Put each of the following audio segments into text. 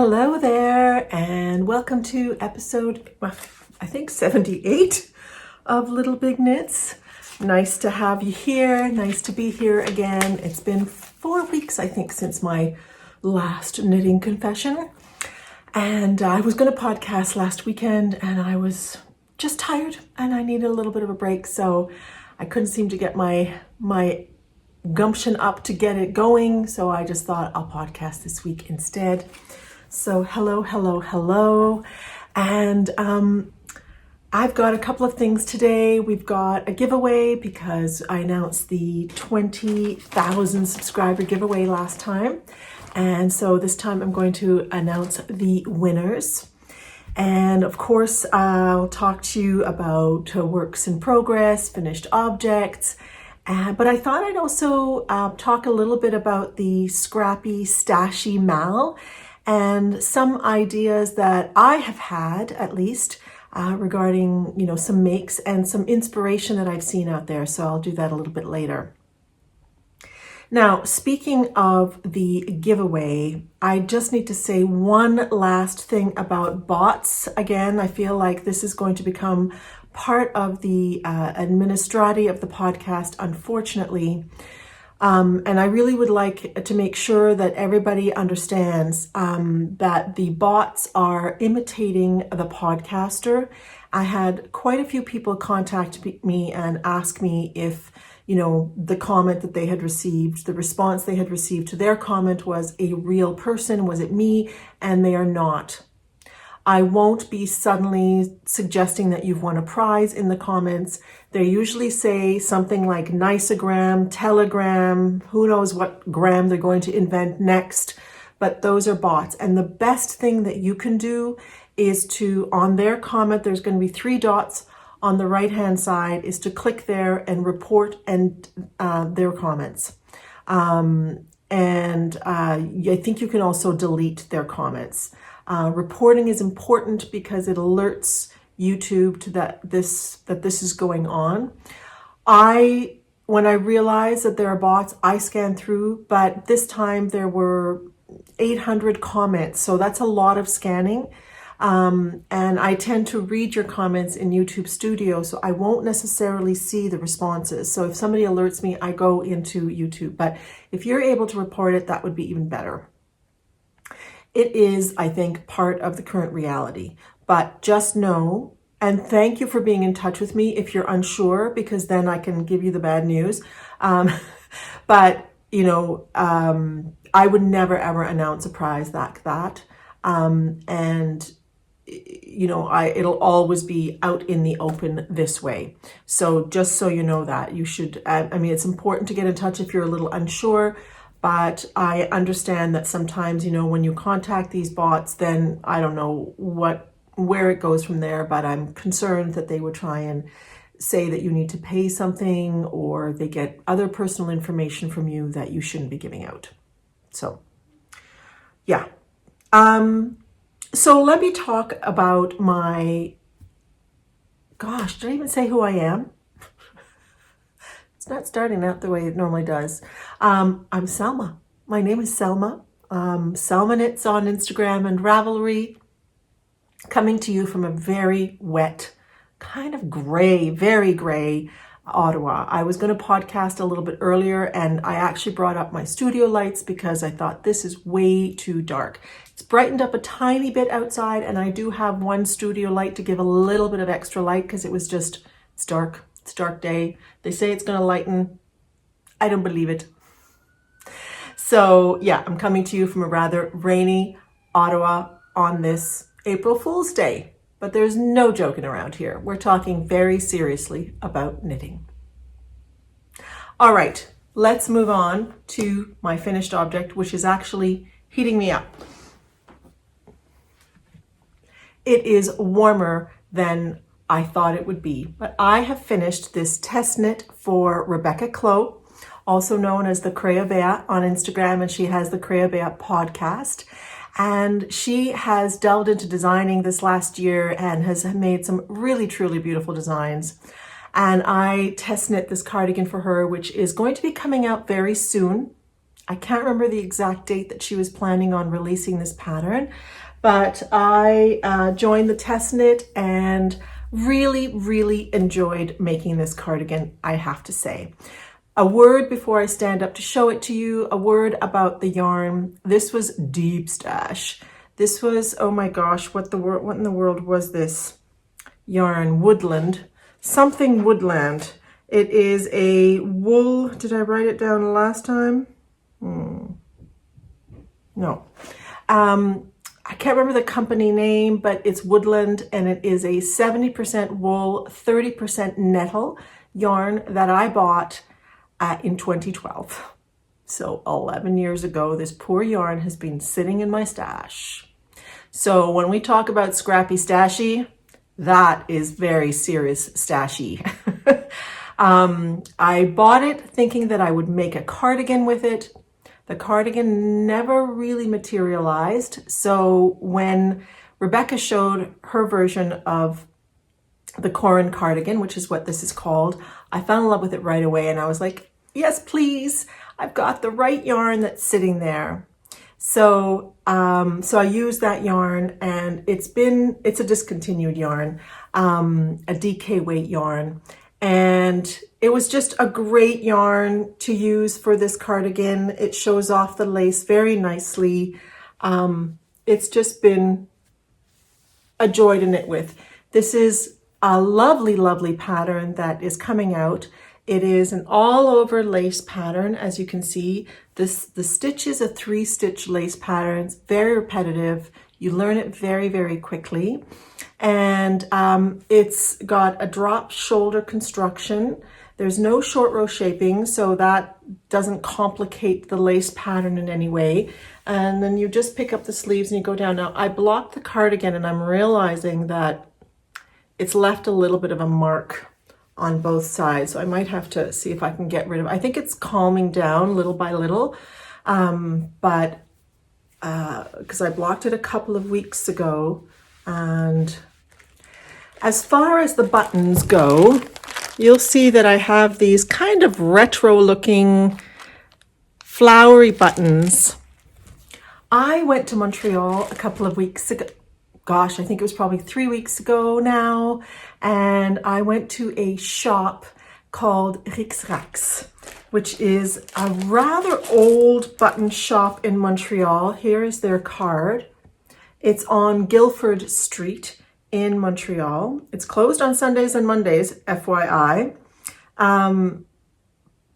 Hello there, and welcome to episode, I think 78 of Little Big Knits. Nice to have you here. Nice to be here again. It's been 4 weeks, I think, since my last knitting confession. And I was going to podcast last weekend, and I was just tired, and I needed a little bit of a break, so I couldn't seem to get my gumption up to get it going, so I just thought I'll podcast this week instead. So hello, and I've got a couple of things today. We've got a giveaway because I announced the 20,000 subscriber giveaway last time, and so this time I'm going to announce the winners. And of course, I'll talk to you about works in progress, finished objects, but I thought I'd also talk a little bit about the Scrappy stashy mal and some ideas that I have had, at least, regarding, some makes and some inspiration that I've seen out there. So I'll do that a little bit later. Now, speaking of the giveaway, I just need to say one last thing about bots. Again, I feel like this is going to become part of the administrati of the podcast, unfortunately. And I really would like to make sure that everybody understands that the bots are imitating the podcaster. I had quite a few people contact me and ask me if, the comment that they had received, the response they had received to their comment was a real person, was it me? And they are not. I won't be suddenly suggesting that you've won a prize in the comments. They usually say something like niceogram, telegram, who knows what gram they're going to invent next, but those are bots. And the best thing that you can do is to, on their comment, there's going to be 3 dots on the right-hand side, is to click there and report their comments. I think you can also delete their comments. Reporting is important because it alerts YouTube to that this is going on. When I realized that there are bots, I scanned through, but this time there were 800 comments, so that's a lot of scanning. And I tend to read your comments in YouTube Studio, so I won't necessarily see the responses. So if somebody alerts me, I go into YouTube. But if you're able to report it, that would be even better. It is, I think, part of the current reality. But just know, and thank you for being in touch with me if you're unsure, because then I can give you the bad news. I would never, ever announce a prize like that. It'll always be out in the open this way. So just so you know that, you should, it's important to get in touch if you're a little unsure. But I understand that sometimes, when you contact these bots, then I don't know where it goes from there, but I'm concerned that they would try and say that you need to pay something, or they get other personal information from you that you shouldn't be giving out. So, yeah. So let me talk about did I even say who I am? It's not starting out the way it normally does. I'm Selma. My name is Selma. Selma Knits on Instagram and Ravelry. Coming to you from a very wet, kind of gray, very gray Ottawa. I was going to podcast a little bit earlier, and I actually brought up my studio lights because I thought this is way too dark. It's brightened up a tiny bit outside, and I do have one studio light to give a little bit of extra light because it's dark. It's a dark day. They say it's going to lighten. I don't believe it. So yeah, I'm coming to you from a rather rainy Ottawa on this April Fool's Day. But there's no joking around here. We're talking very seriously about knitting. All right, let's move on to my finished object, which is actually heating me up. It is warmer than I thought it would be, but I have finished this test knit for Rebecca Clow, also known as the Crayabea on Instagram, and she has the Crayabea podcast. And she has delved into designing this last year and has made some really, truly beautiful designs. And I test knit this cardigan for her, which is going to be coming out very soon. I can't remember the exact date that she was planning on releasing this pattern, but I joined the test knit and really enjoyed making this cardigan, I have to say. A word before I stand up to show it to you, a word about the yarn. This was deep stash. This was, oh my gosh, what in the world was this yarn? Woodland, something woodland. It is a wool, did I write it down last time? No. I can't remember the company name, but it's Woodland, and it is a 70% wool, 30% nettle yarn that I bought in 2012. So 11 years ago, this poor yarn has been sitting in my stash. So when we talk about scrappy stashy, that is very serious stashy. I bought it thinking that I would make a cardigan with it. The cardigan never really materialized. So when Rebecca showed her version of the Corran Cardigan, which is what this is called, I fell in love with it right away, and I was like, yes, please. I've got the right yarn that's sitting there. So I used that yarn, and it's a discontinued yarn, a DK weight yarn. And it was just a great yarn to use for this cardigan. It shows off the lace very nicely. It's just been a joy to knit with. This is a lovely pattern that is coming out. It is an all over lace pattern. As you can see, the stitch is a 3-stitch lace pattern. It's very repetitive. You learn it very quickly. And it's got a drop shoulder construction. There's no short row shaping, so that doesn't complicate the lace pattern in any way. And then you just pick up the sleeves and you go down. Now, I blocked the cardigan, and I'm realizing that it's left a little bit of a mark on both sides. So I might have to see if I can get rid of it. I think it's calming down little by little, but because I blocked it a couple of weeks ago. And as far as the buttons go, you'll see that I have these kind of retro looking flowery buttons. I went to Montreal a couple of weeks ago. Gosh, I think it was probably 3 weeks ago now. And I went to a shop called Ekström, which is a rather old button shop in Montreal. Here is their card. It's on Guilford Street in Montreal. It's closed on Sundays and Mondays, FYI.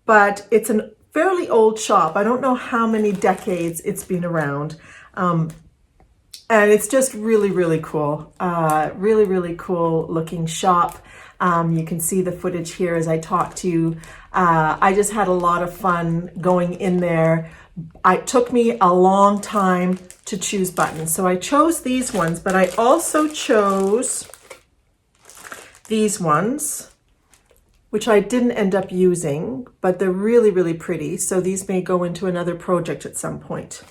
But it's a fairly old shop. I don't know how many decades it's been around. And it's just really cool. Really cool looking shop. You can see the footage here as I talk to you. I just had a lot of fun going in there. It took me a long time to choose buttons. So I chose these ones, but I also chose these ones, which I didn't end up using, but they're really pretty. So these may go into another project at some point.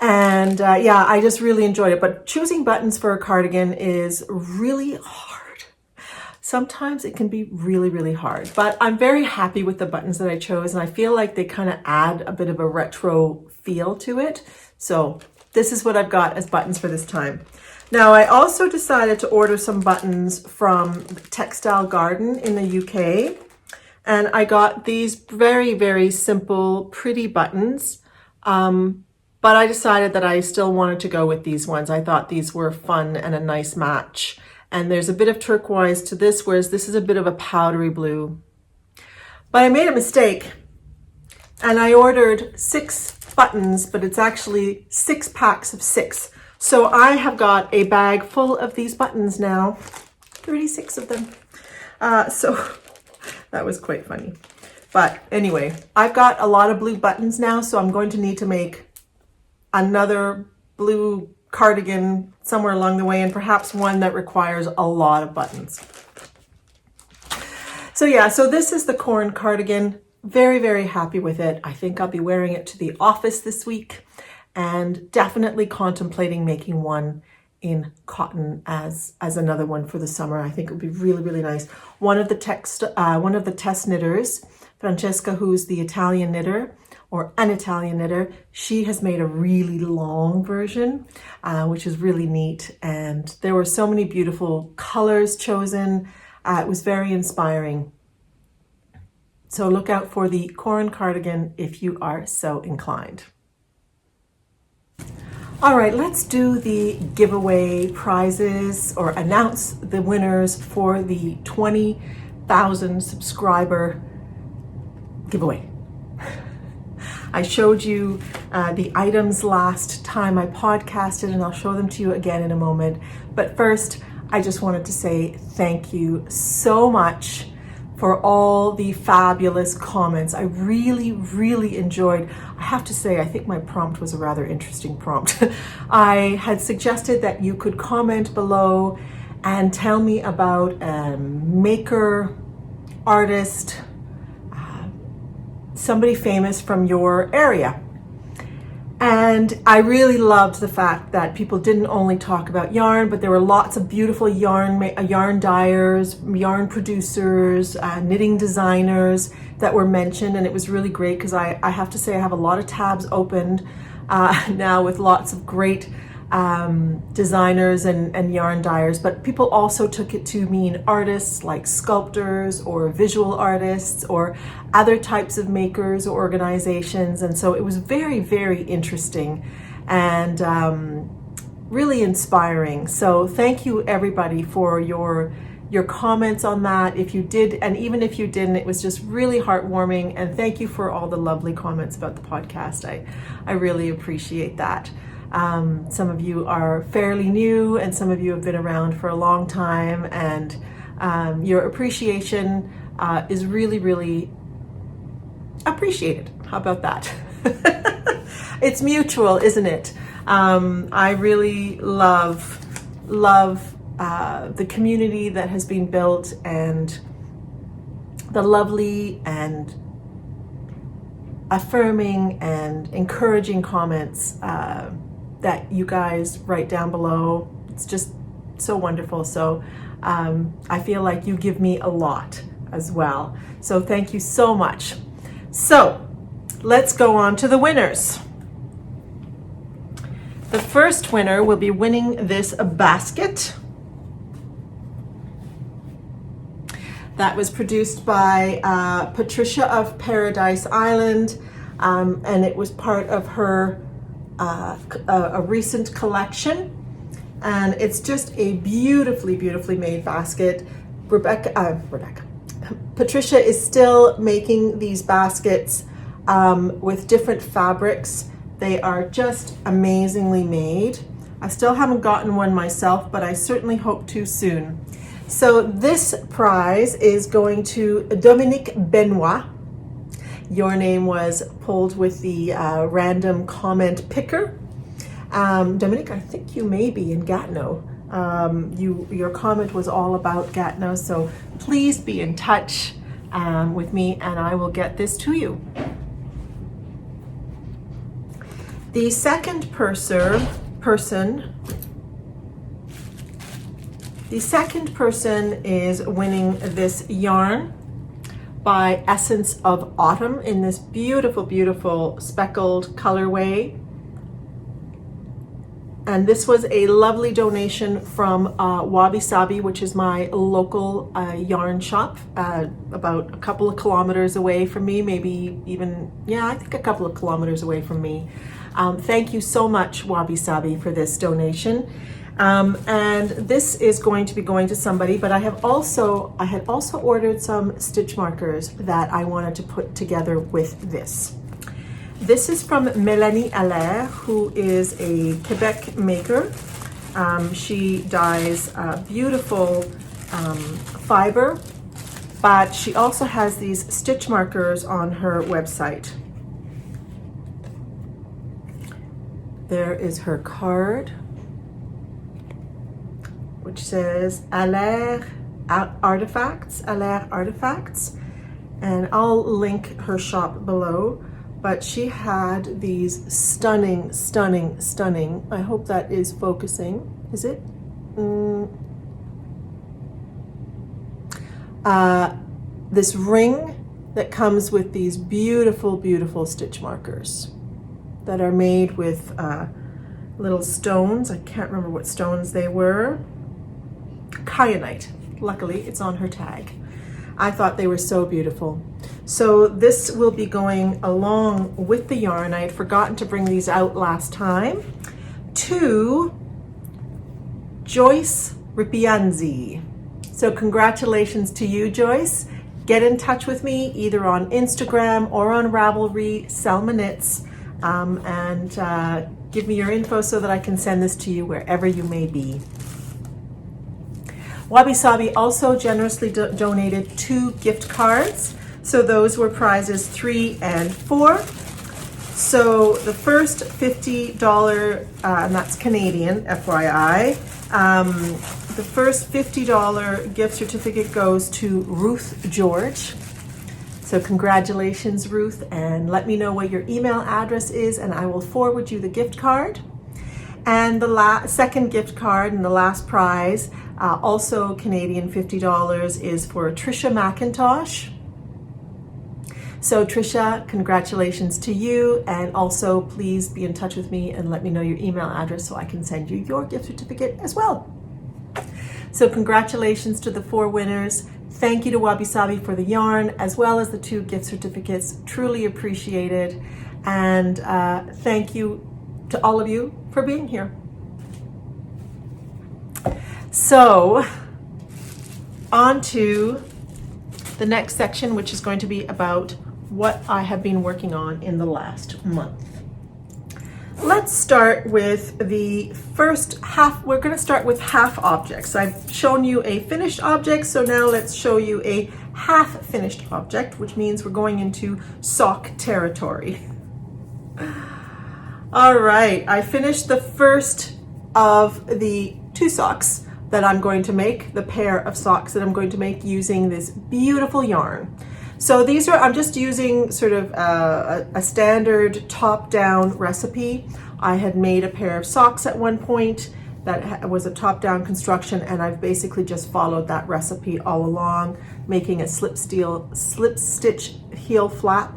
And yeah, I just really enjoyed it. But choosing buttons for a cardigan is really hard. Sometimes it can be really hard, but I'm very happy with the buttons that I chose, and I feel like they kind of add a bit of a retro feel to it. So this is what I've got as buttons for this time. Now, I also decided to order some buttons from Textile Garden in the UK, and I got these very simple, pretty buttons. But I decided that I still wanted to go with these ones. I thought these were fun and a nice match. And there's a bit of turquoise to this, whereas this is a bit of a powdery blue. But I made a mistake, and I ordered 6 buttons, but it's actually 6 packs of 6. So I have got a bag full of these buttons now, 36 of them. So that was quite funny. But anyway, I've got a lot of blue buttons now, so I'm going to need to make another blue cardigan somewhere along the way, and perhaps one that requires a lot of buttons. So yeah, so this is the Corran Cardigan. Very happy with it. I think I'll be wearing it to the office this week, and definitely contemplating making one in cotton as another one for the summer. I think it would be really nice. One of the test knitters, Francesca, who's the Italian knitter, or an Italian knitter. She has made a really long version, which is really neat. And there were so many beautiful colors chosen. It was very inspiring. So look out for the Corran Cardigan if you are so inclined. All right, let's do the giveaway prizes or announce the winners for the 20,000 subscriber giveaway. I showed you the items last time I podcasted, and I'll show them to you again in a moment. But first, I just wanted to say thank you so much for all the fabulous comments. I really, really enjoyed. I have to say, I think my prompt was a rather interesting prompt. I had suggested that you could comment below and tell me about a maker, artist, somebody famous from your area. And I really loved the fact that people didn't only talk about yarn, but there were lots of beautiful yarn dyers, yarn producers, knitting designers that were mentioned. And it was really great because I have to say I have a lot of tabs opened now with lots of great designers and yarn dyers, but people also took it to mean artists like sculptors or visual artists or other types of makers or organizations. And so it was very, very interesting and really inspiring. So thank you everybody for your comments on that. If you did, and even if you didn't, it was just really heartwarming. And thank you for all the lovely comments about the podcast. I really appreciate that. Some of you are fairly new and some of you have been around for a long time, and your appreciation is really, really appreciated. How about that? It's mutual, isn't it? I really love the community that has been built and the lovely and affirming and encouraging comments that you guys write down below. It's just so wonderful. So I feel like you give me a lot as well. So thank you so much. So let's go on to the winners. The first winner will be winning this basket that was produced by Patricia of Paradise Island, and it was part of her a recent collection, and it's just a beautifully, beautifully made basket. Patricia is still making these baskets with different fabrics. They are just amazingly made. I still haven't gotten one myself, but I certainly hope to soon. So this prize is going to Dominique Benoit. Your name was pulled with the random comment picker. Dominique, I think you may be in Gatineau. Your comment was all about Gatineau, so please be in touch with me and I will get this to you. The second person is winning this yarn by Essence of Autumn in this beautiful, beautiful speckled colorway. And this was a lovely donation from Wabi Sabi, which is my local yarn shop, about a couple of kilometers away from me, maybe even, yeah, I think a couple of kilometers away from me. Thank you so much, Wabi Sabi, for this donation. And this is going to be going to somebody, but I had also ordered some stitch markers that I wanted to put together with this. This is from Mélanie Allaire, who is a Quebec maker. She dyes beautiful fiber, but she also has these stitch markers on her website. There is her card, which says Allaire Artifacts, and I'll link her shop below. But she had these stunning, I hope that is focusing, is it? This ring that comes with these beautiful, beautiful stitch markers that are made with little stones. I can't remember what stones they were. Kyanite. Luckily, it's on her tag. I thought they were so beautiful. So this will be going along with the yarn. I had forgotten to bring these out last time. To Joyce Ripianzi. So congratulations to you, Joyce. Get in touch with me either on Instagram or on Ravelry, Selma Knits, and give me your info so that I can send this to you wherever you may be. Wabi Sabi also generously donated 2 gift cards. So those were prizes 3 and 4. So the first $50, and that's Canadian, FYI, the first $50 gift certificate goes to Ruth George. So congratulations, Ruth, and let me know what your email address is and I will forward you the gift card. And the second gift card and the last prize, also Canadian $50, is for Tricia McIntosh. So Tricia, congratulations to you, and also please be in touch with me and let me know your email address so I can send you your gift certificate as well. So congratulations to the 4 winners. Thank you to Wabi Sabi for the yarn as well as the 2 gift certificates. Truly appreciated. And thank you to all of you for being here. So on to the next section, which is going to be about what I have been working on in the last month. Let's start with the first half. We're going to start with half objects. I've shown you a finished object, so now let's show you a half finished object, which means we're going into sock territory. All right, I finished the first of the 2 socks that I'm going to make, the pair of socks that I'm going to make using this beautiful yarn. So these are, I'm just using sort of a standard top-down recipe. I had made a pair of socks at one point that was a top-down construction, and I've basically just followed that recipe all along, making a slip stitch heel flap.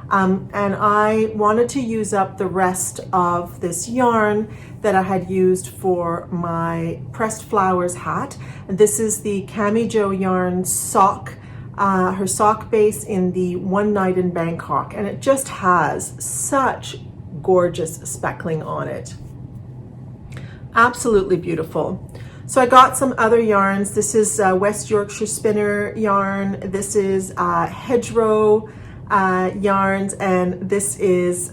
And I wanted to use up the rest of this yarn that I had used for my pressed flowers hat. And this is the Cami Jo yarn sock, her sock base in the One Night in Bangkok. And it just has such gorgeous speckling on it. Absolutely beautiful. So I got some other yarns. This is West Yorkshire Spinner yarn. This is Hedgerow yarns, and this is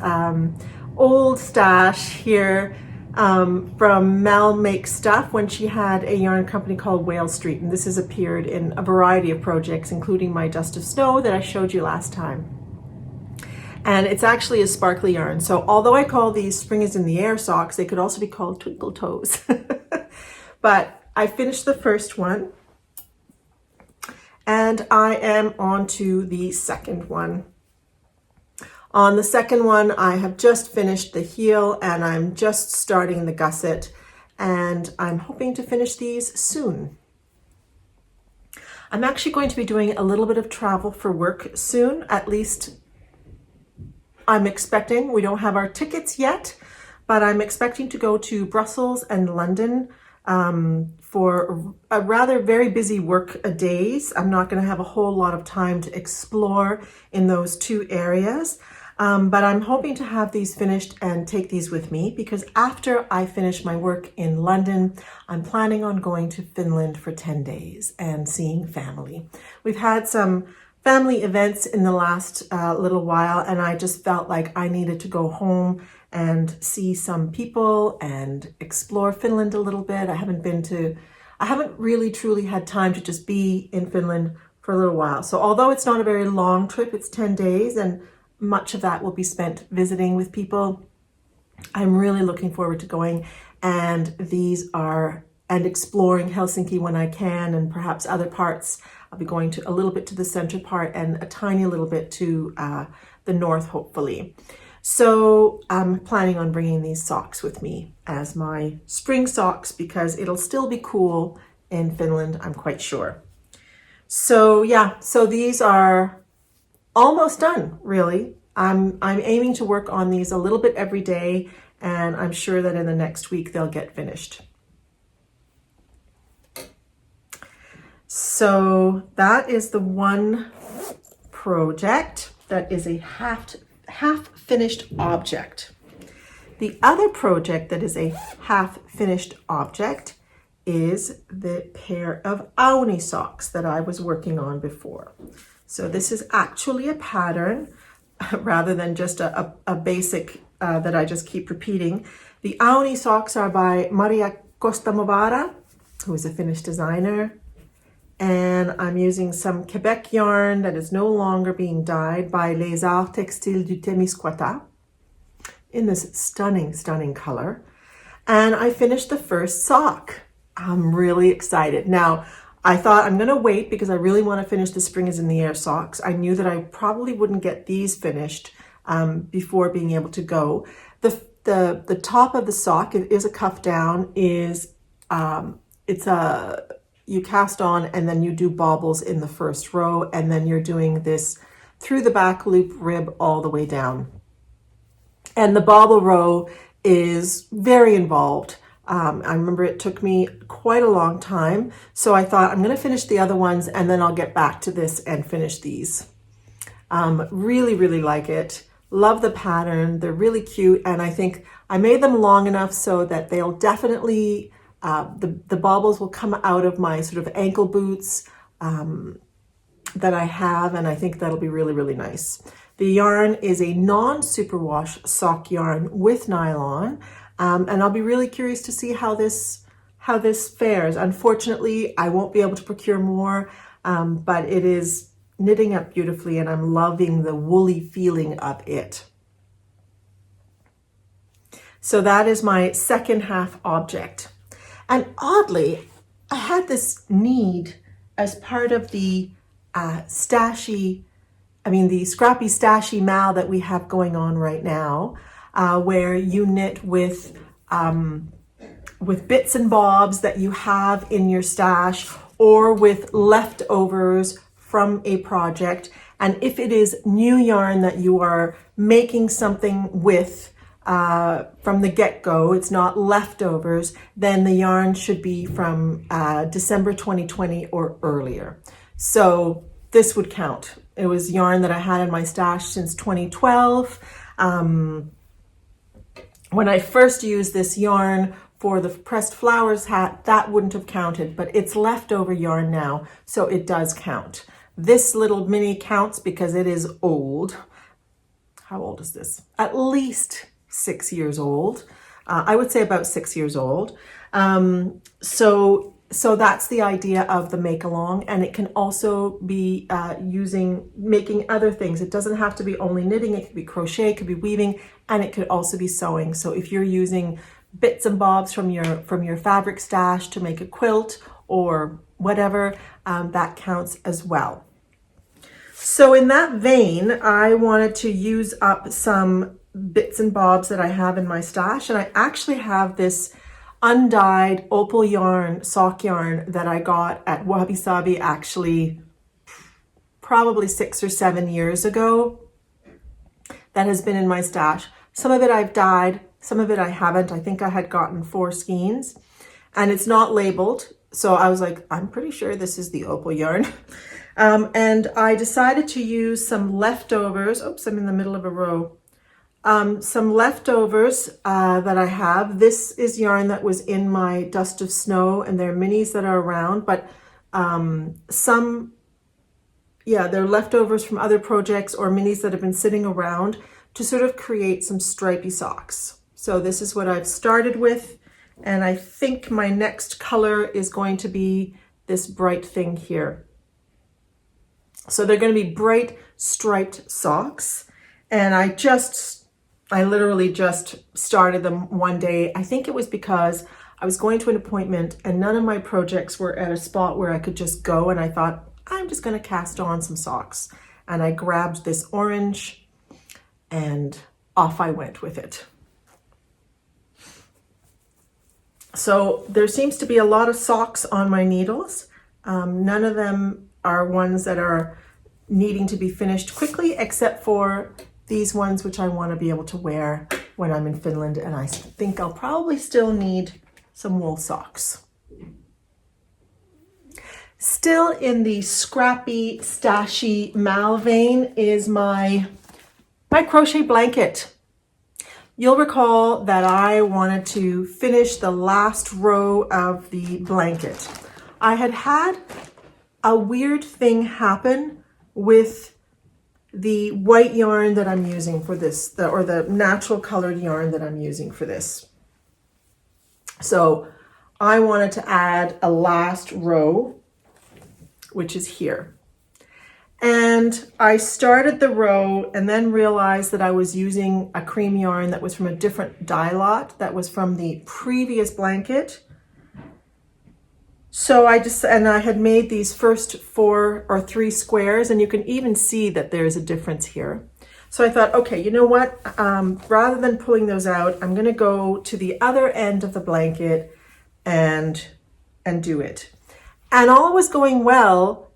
Old Stash here from Mel Makes Stuff when she had a yarn company called Whale Street, and this has appeared in a variety of projects, including my Dust of Snow that I showed you last time. And it's actually a sparkly yarn. So although I call these Spring is in the Air socks, they could also be called Twinkle Toes. But I finished the first one, and I am on to the second one. On the second one, I have just finished the heel and I'm just starting the gusset, and I'm hoping to finish these soon. I'm actually going to be doing a little bit of travel for work soon, at least I'm expecting. We don't have our tickets yet, but I'm expecting to go to Brussels and London for a rather very busy work days. I'm not going to have a whole lot of time to explore in those 2 areas. But I'm hoping to have these finished and take these with me, because after I finish my work in London, I'm planning on going to Finland for 10 days and seeing family. We've had some family events in the last little while, and I just felt like I needed to go home and see some people and explore Finland a little bit. I haven't really truly had time to just be in Finland for a little while. So although it's not a very long trip, it's 10 days, and much of that will be spent visiting with people, I'm really looking forward to going, and exploring Helsinki when I can, and perhaps other parts. I'll be going to a little bit to the center part and a tiny little bit to the north, hopefully. So I'm planning on bringing these socks with me as my spring socks, because it'll still be cool in Finland, I'm quite sure. So yeah, so these are almost done, really. I'm aiming to work on these a little bit every day, and I'm sure that in the next week they'll get finished. So that is the one project that is a half finished object. The other project that is a half finished object is the pair of Auni socks that I was working on before. So this is actually a pattern rather than just a basic that I just keep repeating. The Auni socks are by Maria Costamovara, who is a Finnish designer. And I'm using some Quebec yarn that is no longer being dyed by Les Arts Textiles du Témiscouata in this stunning, stunning color. And I finished the first sock. I'm really excited. Now, I thought I'm gonna wait because I really wanna finish the Spring is in the Air socks. I knew that I probably wouldn't get these finished before being able to go. The top of the sock, it is a cuff down, you cast on and then you do bobbles in the first row, and then you're doing this through the back loop rib all the way down. And the bobble row is very involved. I remember it took me quite a long time. So I thought I'm going to finish the other ones and then I'll get back to this and finish these. Really, really like it. Love the pattern. They're really cute. And I think I made them long enough so that they'll definitely, the bobbles will come out of my sort of ankle boots that I have. And I think that'll be really, really nice. The yarn is a non-superwash sock yarn with nylon. And I'll be really curious to see how this fares. Unfortunately, I won't be able to procure more, but it is knitting up beautifully and I'm loving the woolly feeling of it. So that is my second half object. And oddly, I had this need as part of the the Scrappy Stashy mal that we have going on right now, where you knit with bits and bobs that you have in your stash or with leftovers from a project. And if it is new yarn that you are making something with from the get-go, it's not leftovers, then the yarn should be from December 2020 or earlier. So this would count. It was yarn that I had in my stash since 2012. When I first used this yarn for the pressed flowers hat, that wouldn't have counted, but it's leftover yarn now, so it does count. This little mini counts because it is old. How old is this? At least 6 years old. I would say about 6 years old. So that's the idea of the make along, and it can also be making other things. It doesn't have to be only knitting, it could be crochet, it could be weaving, and it could also be sewing. So if you're using bits and bobs from your fabric stash to make a quilt or whatever, that counts as well. So in that vein, I wanted to use up some bits and bobs that I have in my stash, and I actually have this undyed opal yarn, sock yarn that I got at Wabi Sabi actually probably 6 or 7 years ago that has been in my stash. Some of it I've dyed, some of it I haven't. I think I had gotten 4 skeins and it's not labeled. So I was like, I'm pretty sure this is the opal yarn. And I decided to use some leftovers. Oops, I'm in the middle of a row. Some leftovers that I have. This is yarn that was in my Dust of Snow, and there are minis that are around, but they're leftovers from other projects or minis that have been sitting around to sort of create some stripy socks. So this is what I've started with, and I think my next color is going to be this bright thing here. So they're going to be bright striped socks, and I literally just started them one day. I think it was because I was going to an appointment and none of my projects were at a spot where I could just go, and I thought, I'm just going to cast on some socks. And I grabbed this orange and off I went with it. So there seems to be a lot of socks on my needles. None of them are ones that are needing to be finished quickly, except for these ones, which I want to be able to wear when I'm in Finland. And I think I'll probably still need some wool socks. Still in the Scrappy Stashy Mal vein is my crochet blanket. You'll recall that I wanted to finish the last row of the blanket. I had a weird thing happen with the white yarn that I'm using for this, or the natural colored yarn that I'm using for this. So I wanted to add a last row, which is here. And I started the row and then realized that I was using a cream yarn that was from a different dye lot that was from the previous blanket. So I had made these first 4 or 3 squares, and you can even see that there's a difference here. So I thought, okay, you know what? Rather than pulling those out, I'm going to go to the other end of the blanket and do it. And all was going well.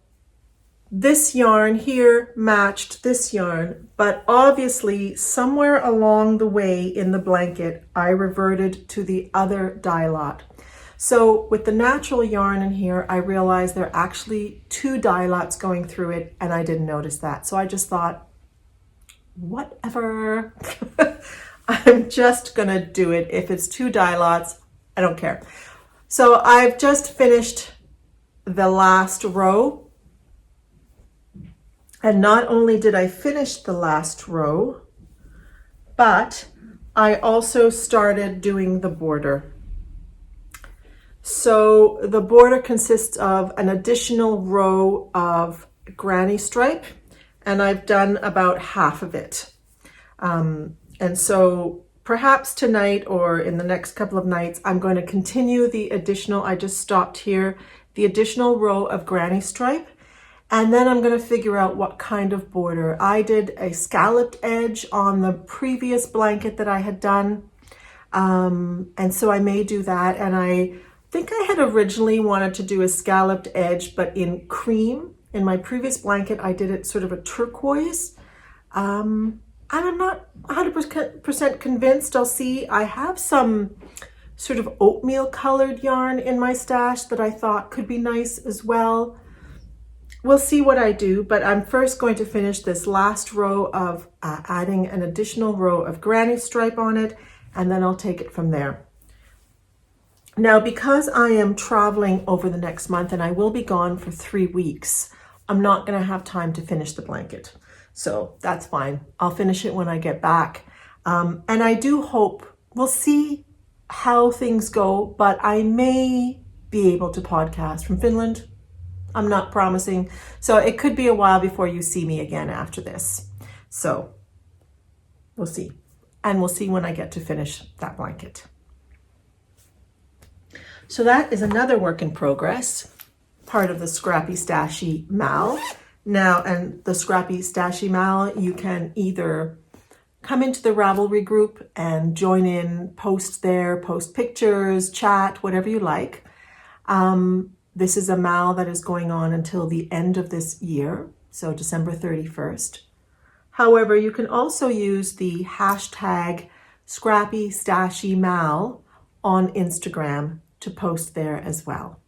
This yarn here matched this yarn, but obviously somewhere along the way in the blanket, I reverted to the other dye lot. So with the natural yarn in here, I realized there are actually 2 dye lots going through it, and I didn't notice that. So I just thought, whatever, I'm just gonna do it. If it's 2 dye lots, I don't care. So I've just finished the last row. And not only did I finish the last row, but I also started doing the border. So the border consists of an additional row of granny stripe, and I've done about half of it. And so perhaps tonight or in the next couple of nights, I'm going to continue the additional, I just stopped here, the additional row of granny stripe. And then I'm going to figure out what kind of border. I did a scalloped edge on the previous blanket that I had done. And so I may do that. And I think I had originally wanted to do a scalloped edge, but in cream. In my previous blanket, I did it sort of a turquoise. And I'm not 100% convinced. I'll see. I have some sort of oatmeal colored yarn in my stash that I thought could be nice as well. We'll see what I do, but I'm first going to finish this last row of adding an additional row of granny stripe on it, and then I'll take it from there. Now, because I am traveling over the next month and I will be gone for 3 weeks, I'm not going to have time to finish the blanket. So that's fine. I'll finish it when I get back. And I do hope, we'll see how things go, but I may be able to podcast from Finland. I'm not promising. So it could be a while before you see me again after this. So we'll see. And we'll see when I get to finish that blanket. So that is another work in progress, part of the Scrappy Stashy Mal. Now, and the Scrappy Stashy Mal, you can either come into the Ravelry group and join in, post there, post pictures, chat, whatever you like. This is a mal that is going on until the end of this year, so December 31st. However, you can also use the hashtag Scrappy Stashy Mal on Instagram to post there as well.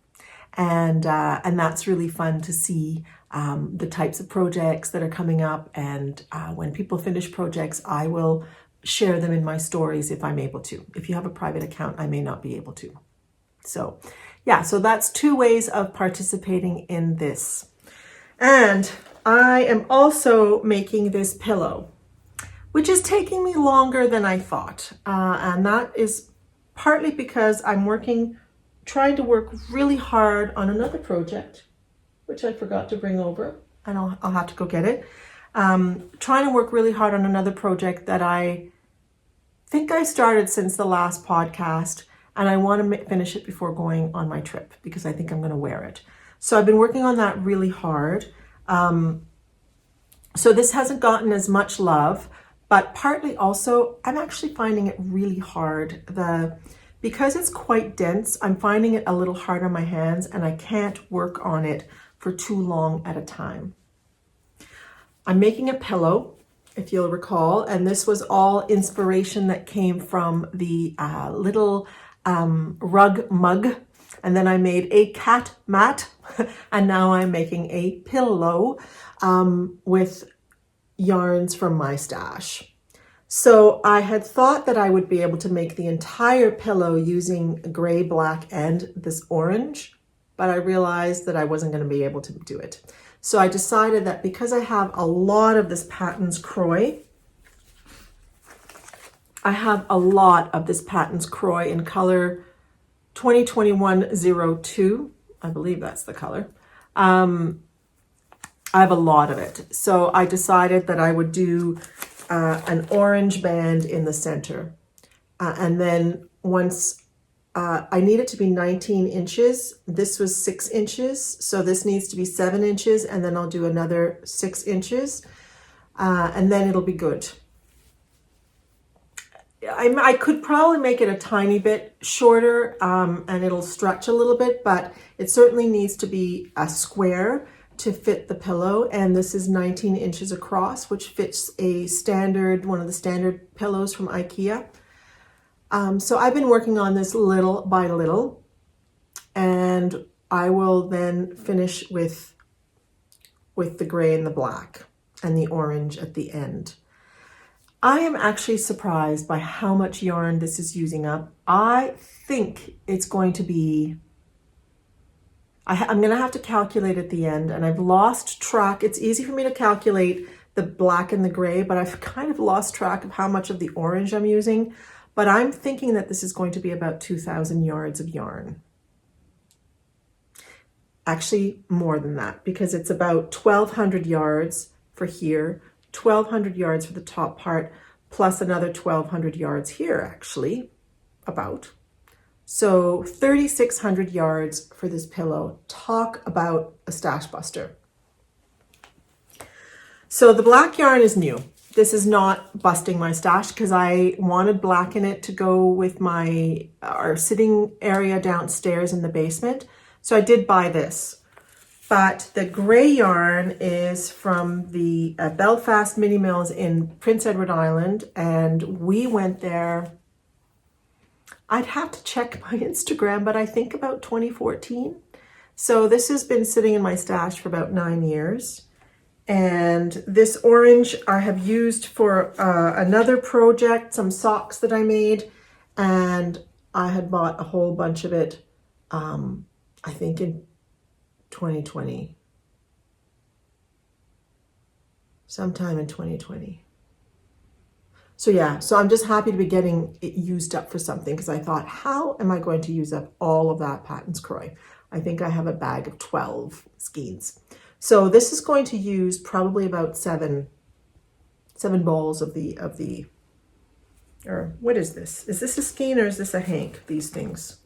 And that's really fun to see the types of projects that are coming up. And when people finish projects, I will share them in my stories if I'm able to. If you have a private account, I may not be able to. So yeah, so that's 2 ways of participating in this. And I am also making this pillow, which is taking me longer than I thought. And that is partly because I'm trying to work really hard on another project, which I forgot to bring over, and I'll have to go get it. Trying to work really hard on another project that I think I started since the last podcast, and I want to finish it before going on my trip because I think I'm going to wear it. So I've been working on that really hard. So this hasn't gotten as much love, but partly also I'm actually finding it really hard. Because it's quite dense, I'm finding it a little hard on my hands, and I can't work on it for too long at a time. I'm making a pillow, if you'll recall, and this was all inspiration that came from the little rug mug. And then I made a cat mat, and now I'm making a pillow with yarns from my stash. So I had thought that I would be able to make the entire pillow using gray, black, and this orange, but I realized that I wasn't going to be able to do it. So I decided that because I have a lot of this Patons Kroy, I have a lot of this Patons Kroy in color 2021-02. I believe that's the color. I have a lot of it. So I decided that I would do an orange band in the center. And then once I need it to be 19 inches. This was 6 inches. So this needs to be 7 inches. And then I'll do another 6 inches. And then it'll be good. I could probably make it a tiny bit shorter and it'll stretch a little bit, but it certainly needs to be a square to fit the pillow. And this is 19 inches across, which fits a standard, one of the standard pillows from IKEA. So I've been working on this little by little, and I will then finish with the gray and the black and the orange at the end. I am actually surprised by how much yarn this is using up. I think it's going to be, I'm going to have to calculate at the end, and I've lost track. It's easy for me to calculate the black and the gray, but I've kind of lost track of how much of the orange I'm using. But I'm thinking that this is going to be about 2,000 yards of yarn. Actually, more than that, because it's about 1,200 yards for here, 1,200 yards for the top part, plus another 1,200 yards here, actually, about. So 3,600 yards for this pillow. Talk about a stash buster. So the black yarn is new. This is not busting my stash because I wanted black in it to go with our sitting area downstairs in the basement. So I did buy this. But the gray yarn is from the Belfast Mini Mills in Prince Edward Island. And we went there, I'd have to check my Instagram, but I think about 2014. So this has been sitting in my stash for about 9 years. And this orange I have used for another project, some socks that I made. And I had bought a whole bunch of it, I think in 2020. Sometime in 2020. So yeah, so I'm just happy to be getting it used up for something, because I thought, how am I going to use up all of that Patons Kroy? I think I have a bag of 12 skeins. So this is going to use probably about seven balls of the, or what is this? Is this a skein or is this a hank, these things?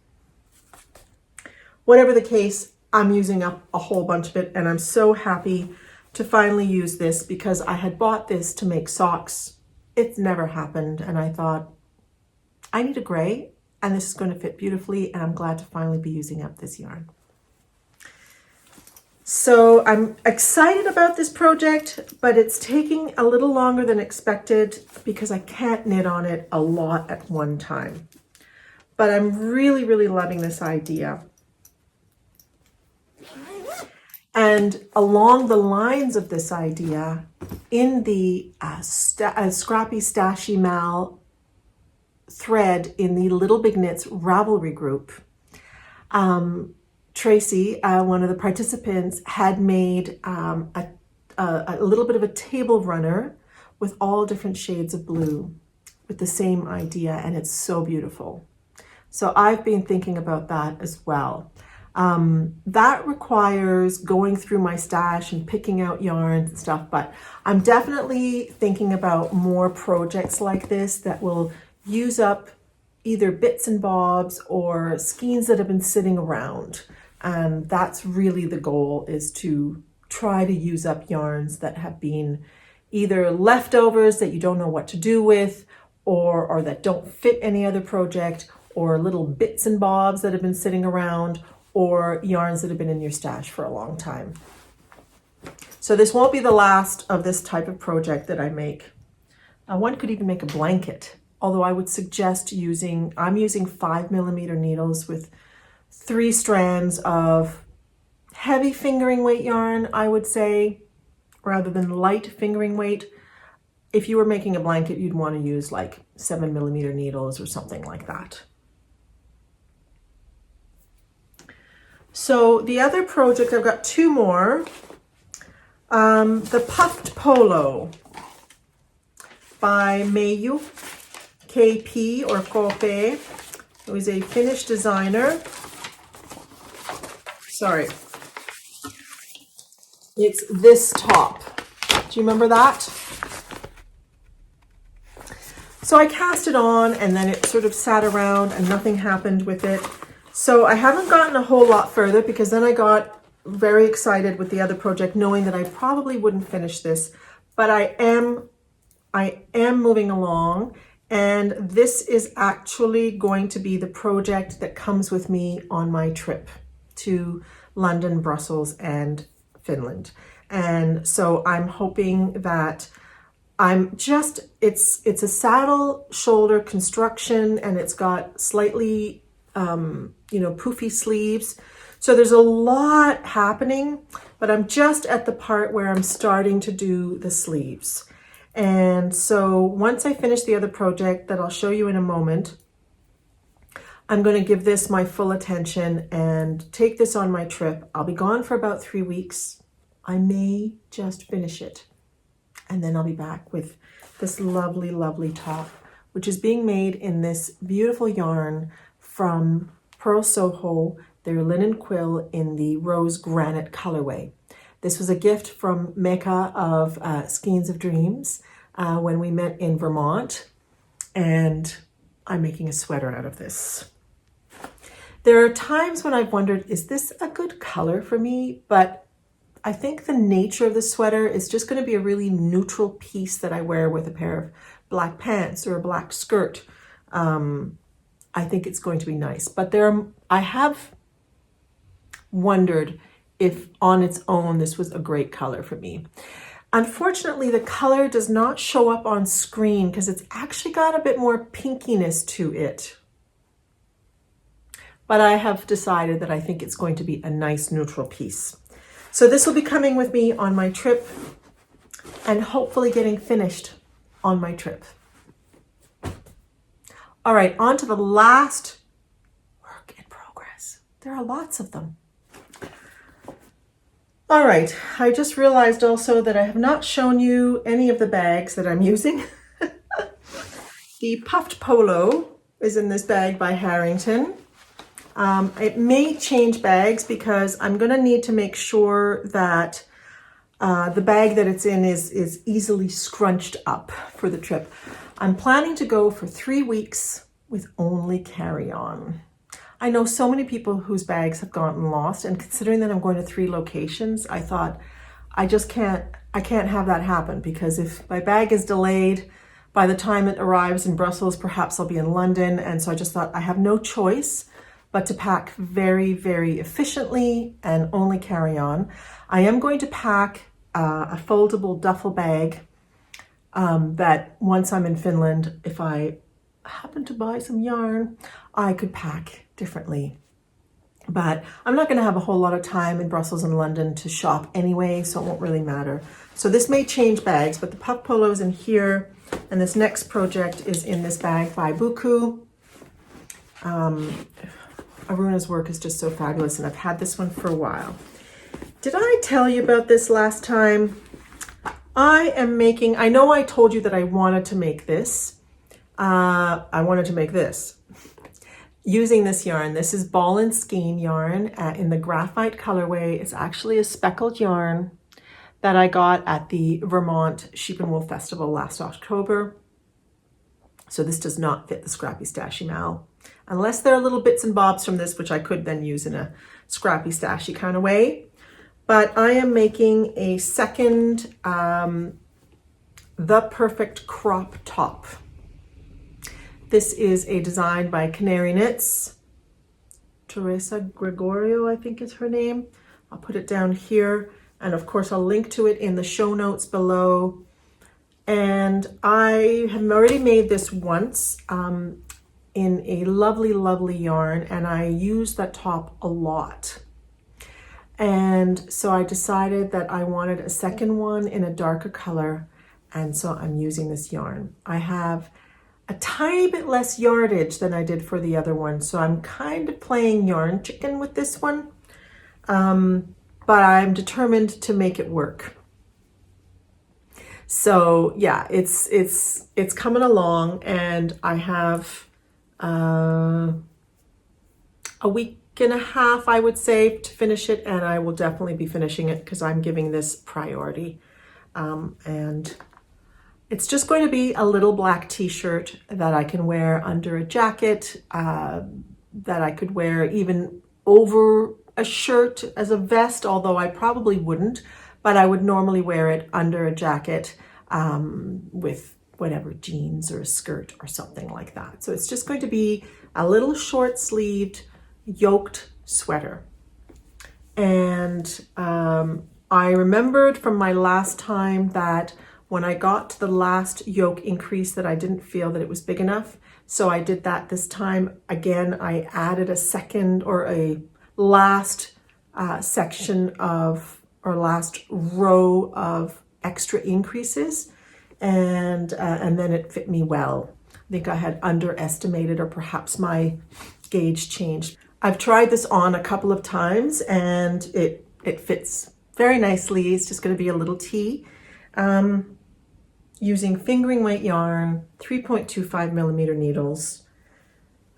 Whatever the case, I'm using up a whole bunch of it, and I'm so happy to finally use this because I had bought this to make socks. It's never happened, and I thought, I need a gray, and this is going to fit beautifully, and I'm glad to finally be using up this yarn. So I'm excited about this project, but it's taking a little longer than expected because I can't knit on it a lot at one time. But I'm really, really loving this idea. And along the lines of this idea, in the Scrappy Stashy Mal thread in the Little Big Knits Ravelry group, Tracy, one of the participants, had made a little bit of a table runner with all different shades of blue with the same idea, and it's so beautiful. So I've been thinking about that as well. That requires going through my stash and picking out yarns and stuff, but I'm definitely thinking about more projects like this that will use up either bits and bobs or skeins that have been sitting around. And that's really the goal, is to try to use up yarns that have been either leftovers that you don't know what to do with, or that don't fit any other project, or little bits and bobs that have been sitting around, or yarns that have been in your stash for a long time. So this won't be the last of this type of project that I make. One could even make a blanket, although I would suggest I'm using 5mm needles with 3 strands of heavy fingering weight yarn, I would say, rather than light fingering weight. If you were making a blanket, you'd want to use like 7mm needles or something like that. So the other project, I've got 2 more. The Puffed Polo by Mayu KP or KP, who is a Finnish designer. Sorry. It's this top. Do you remember that? So I cast it on and then it sort of sat around and nothing happened with it. So I haven't gotten a whole lot further because then I got very excited with the other project, knowing that I probably wouldn't finish this, but I am moving along, and this is actually going to be the project that comes with me on my trip to London, Brussels, and Finland. And so I'm hoping that it's a saddle shoulder construction, and it's got slightly poofy sleeves. So there's a lot happening, but I'm just at the part where I'm starting to do the sleeves. And so once I finish the other project that I'll show you in a moment, I'm going to give this my full attention and take this on my trip. I'll be gone for about 3 weeks. I may just finish it, and then I'll be back with this lovely, lovely top, which is being made in this beautiful yarn from Pearl Soho, their linen quill in the rose granite colorway. This was a gift from Mecca of Skeins of Dreams when we met in Vermont, and I'm making a sweater out of this. There are times when I've wondered, is this a good color for me? But I think the nature of the sweater is just going to be a really neutral piece that I wear with a pair of black pants or a black skirt. I think it's going to be nice. But I have wondered if on its own this was a great color for me. Unfortunately, the color does not show up on screen because it's actually got a bit more pinkiness to it. But I have decided that I think it's going to be a nice neutral piece. So this will be coming with me on my trip and hopefully getting finished on my trip. All right, on to the last work in progress. There are lots of them. All right, I just realized also that I have not shown you any of the bags that I'm using. The Puffed Polo is in this bag by Harrington. It may change bags because I'm going to need to make sure that the bag that it's in is easily scrunched up for the trip. I'm planning to go for 3 weeks with only carry-on. I know so many people whose bags have gotten lost, and considering that I'm going to 3 locations, I thought I can't have that happen, because if my bag is delayed, by the time it arrives in Brussels, perhaps I'll be in London. And so I just thought I have no choice but to pack very, very efficiently and only carry on. I am going to pack a foldable duffel bag that once I'm in Finland, if I happen to buy some yarn, I could pack differently. But I'm not going to have a whole lot of time in Brussels and London to shop anyway, so it won't really matter. So this may change bags, but the Puff Polo is in here, and this next project is in this bag by Buku. Aruna's work is just so fabulous, and I've had this one for a while. Did I tell you about this last time? I know I told you that I wanted to make this. I wanted to make this using this yarn. This is Ball and Skein yarn in the graphite colorway. It's actually a speckled yarn that I got at the Vermont Sheep and Wool Festival last October. So this does not fit the Scrappy Stashy Mal, unless there are little bits and bobs from this, which I could then use in a Scrappy Stashy kind of way. But I am making a second The Perfect Crop Top. This is a design by Canary Knits. Teresa Gregorio, I think is her name. I'll put it down here. And of course, I'll link to it in the show notes below. And I have already made this once in a lovely, lovely yarn, and I use that top a lot. And so I decided that I wanted a second one in a darker color, and so I'm using this yarn. I have a tiny bit less yardage than I did for the other one, so I'm kind of playing yarn chicken with this one, but I'm determined to make it work. So yeah, it's coming along, and I have a week and a half, I would say, to finish it, and I will definitely be finishing it because I'm giving this priority. And it's just going to be a little black t-shirt that I can wear under a jacket, that I could wear even over a shirt as a vest, although I probably wouldn't, but I would normally wear it under a jacket with whatever, jeans or a skirt or something like that. So it's just going to be a little short-sleeved yoked sweater. And I remembered from my last time that when I got to the last yoke increase that I didn't feel that it was big enough. So I did that this time. Again, I added a second or a last section of, or last row of extra increases. And then it fit me well. I think I had underestimated, or perhaps my gauge changed. I've tried this on a couple of times and it fits very nicely. It's just going to be a little tee. Using fingering weight yarn, 3.25 millimeter needles,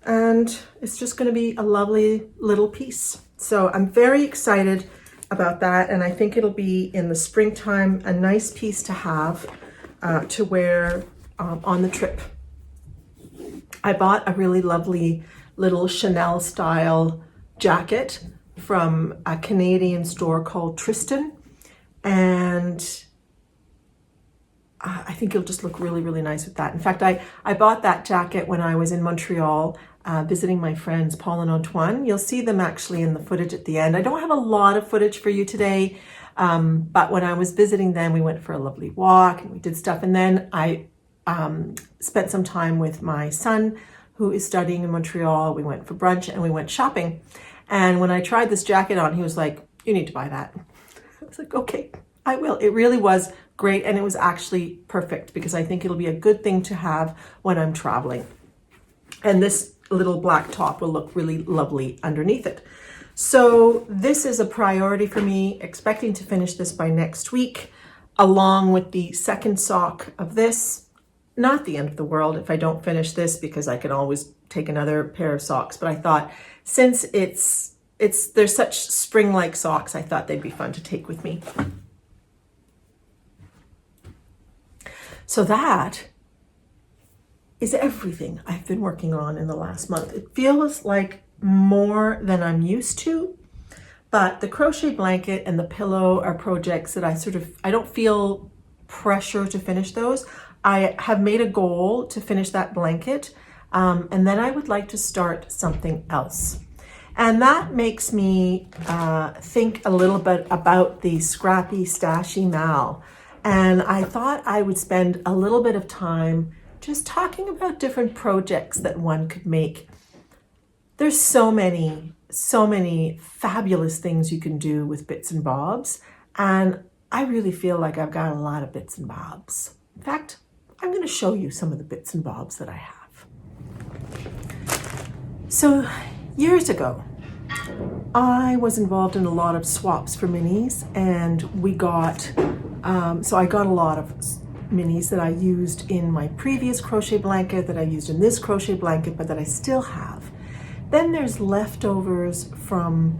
and it's just going to be a lovely little piece. So I'm very excited about that, and I think it'll be in the springtime a nice piece to have to wear on the trip. I bought a really lovely little Chanel style jacket from a Canadian store called Tristan, and I think it'll just look really, really nice with that. In fact, I bought that jacket when I was in Montreal visiting my friends Paul and Antoine. You'll see them actually in the footage at the end. I don't have a lot of footage for you today, but when I was visiting them, we went for a lovely walk and we did stuff. And then I spent some time with my son who is studying in Montreal. We went for brunch and we went shopping. And when I tried this jacket on, he was like, "You need to buy that." I was like, "Okay, I will." It really was great, and it was actually perfect because I think it'll be a good thing to have when I'm traveling. And this little black top will look really lovely underneath it. So this is a priority for me, expecting to finish this by next week, along with the second sock of this. Not the end of the world if I don't finish this, because I can always take another pair of socks. But I thought, since they're such spring-like socks, I thought they'd be fun to take with me. So that is everything I've been working on in the last month. It feels like more than I'm used to, but the crochet blanket and the pillow are projects that I don't feel pressure to finish those. I have made a goal to finish that blanket, and then I would like to start something else. And that makes me think a little bit about the Scrappy Stashy Mal. And I thought I would spend a little bit of time just talking about different projects that one could make. There's so many fabulous things you can do with bits and bobs. And I really feel like I've got a lot of bits and bobs. In fact, I'm going to show you some of the bits and bobs that I have. So years ago, I was involved in a lot of swaps for minis, and we got, so I got a lot of minis that I used in my previous crochet blanket, that I used in this crochet blanket, but that I still have. Then there's leftovers from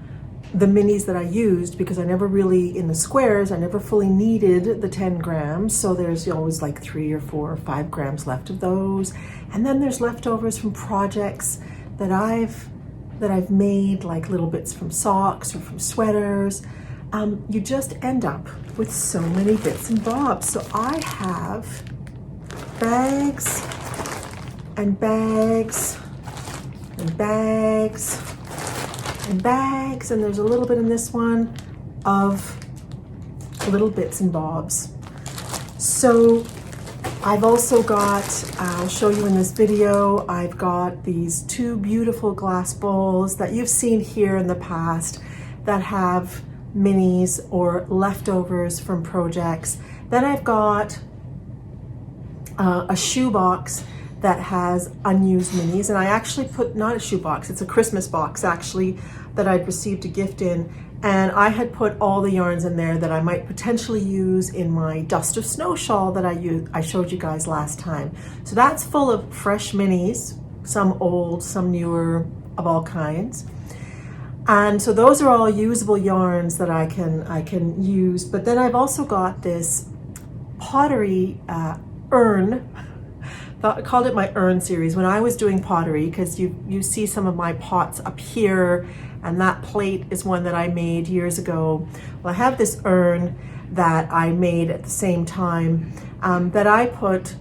the minis that I used, because I never really, in the squares, I never fully needed the 10 grams. So there's always like 3 or 4 or 5 grams left of those. And then there's leftovers from projects that I've made, like little bits from socks or from sweaters. You just end up with so many bits and bobs. So I have bags and bags and bags and bags, and there's a little bit in this one of little bits and bobs. So I've also got, I'll show you in this video, I've got these 2 beautiful glass bowls that you've seen here in the past that have minis or leftovers from projects. Then I've got a shoebox that has unused minis, and I actually put, not a shoebox, it's a Christmas box actually that I'd received a gift in, and I had put all the yarns in there that I might potentially use in my Dust of Snow shawl that I showed you guys last time. So that's full of fresh minis, some old, some newer, of all kinds. And so those are all usable yarns that I can use. But then I've also got this pottery urn. I called it my urn series when I was doing pottery, because you see some of my pots up here, and that plate is one that I made years ago. Well, I have this urn that I made at the same time that I put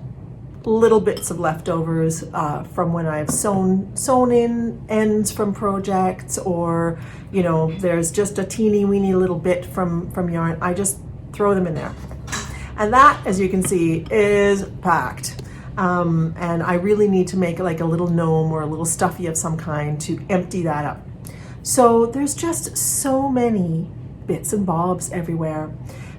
little bits of leftovers from when I've sewn in ends from projects, or you know, there's just a teeny weeny little bit from yarn. I just throw them in there, and that, as you can see, is packed. And I really need to make like a little gnome or a little stuffy of some kind to empty that up. So there's just so many bits and bobs everywhere.